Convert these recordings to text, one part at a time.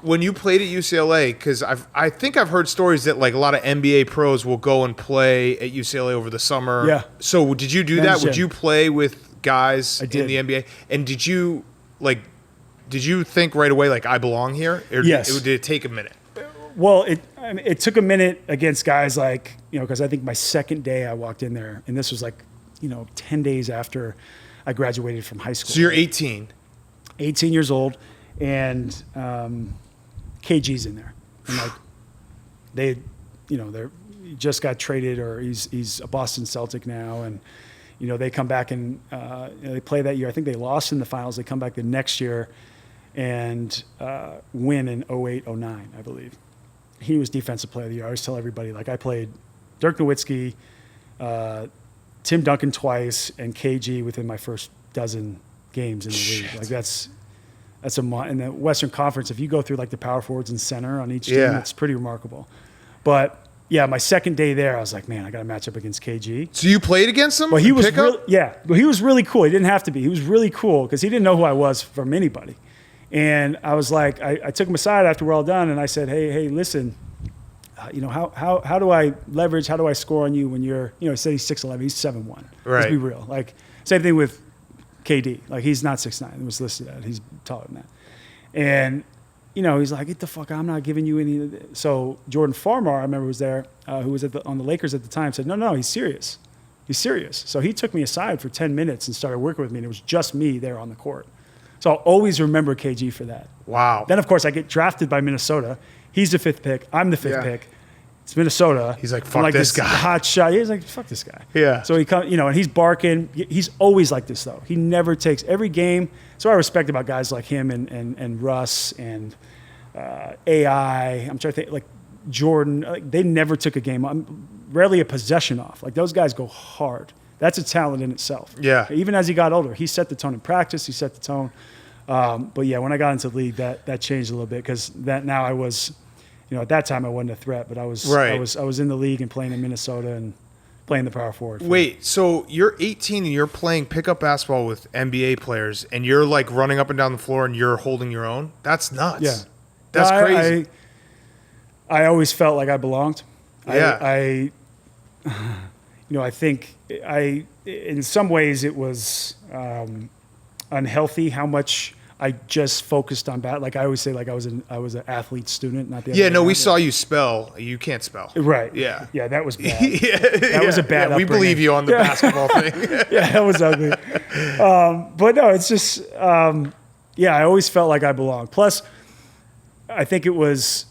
when you played at UCLA, because I think I've heard stories that like a lot of NBA pros will go and play at UCLA over the summer. Yeah. So did you do that? Would you play with guys in the NBA? And did you think right away like I belong here? Or yes. Did it take a minute? Well, it took a minute against guys like, because I think my second day I walked in there, and this was like, 10 days after I graduated from high school. So you're 18. 18 years old, and KG's in there. And like they just got traded, or he's a Boston Celtic now, and they come back and they play that year. I think they lost in the finals. They come back the next year and win in 08, 09, I believe. He was defensive player of the year. I always tell everybody, like, I played Dirk Nowitzki, Tim Duncan twice, and KG within my first dozen games in the league. Like that's in the Western Conference. If you go through like the power forwards and center on each team, it's pretty remarkable. But yeah, my second day there, I was like, man, I got to match up against KG. So you played against him? Well, he was he was really cool. He didn't have to be. He was really cool because he didn't know who I was from anybody. And I was like, I took him aside after we're all done, and I said, hey, listen, how do I leverage? How do I score on you when you're, he said he's 6'11", he's 7'1". Right. Let's be real. Like same thing with KD. Like he's not 6'9". It was listed at. He's taller than that. And he's like, get the fuck out. I'm not giving you any of this. So Jordan Farmar, I remember, was there, who was on the Lakers at the time, said, no, he's serious. He's serious. So he took me aside for 10 minutes and started working with me, and it was just me there on the court. So I'll always remember KG for that. Wow. Then, of course, I get drafted by Minnesota. He's the 5th pick. I'm the 5th pick. It's Minnesota. He's like, fuck this guy. Hot shot. He's like, fuck this guy. Yeah. So he comes, and he's barking. He's always like this, though. He never takes every game. So I respect about guys like him and Russ and AI. I'm trying to think, like Jordan. Like, they never took a game, rarely a possession off. Like those guys go hard. That's a talent in itself. Yeah. Even as he got older, he set the tone in practice. He set the tone. But yeah, when I got into the league, that changed a little bit because that now I was, at that time I wasn't a threat, but I was in the league and playing in Minnesota and playing the power forward. Wait, so you're 18 and you're playing pickup basketball with NBA players, and you're like running up and down the floor and you're holding your own? That's nuts. Yeah, that's crazy. I always felt like I belonged. Yeah. I think in some ways it was unhealthy how much I just focused on Like I always say, like I was an athlete student, not the other way we around. saw you spell. You can't spell. Right. Yeah. Yeah, that was bad. That was a bad upbringing. We believe you on the basketball thing. Yeah, that was ugly. But no, it's just, I always felt like I belonged. Plus, I think it was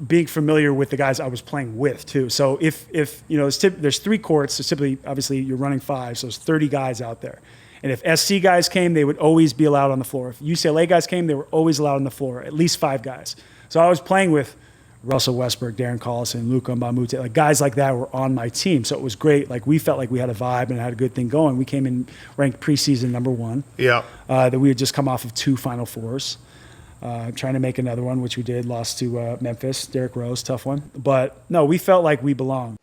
being familiar with the guys I was playing with too. So if there's 3 courts, so typically, obviously you're running 5, so there's 30 guys out there. And if SC guys came, they would always be allowed on the floor. If UCLA guys came, they were always allowed on the floor, at least 5 guys. So I was playing with Russell Westbrook, Darren Collison, Luka Mbamute, like guys like that were on my team. So it was great. Like we felt like we had a vibe and had a good thing going. We came in ranked preseason number 1. Yeah. That we had just come off of 2 Final Fours. Trying to make another one, which we did, lost to Memphis. Derrick Rose, tough one. But no, we felt like we belonged.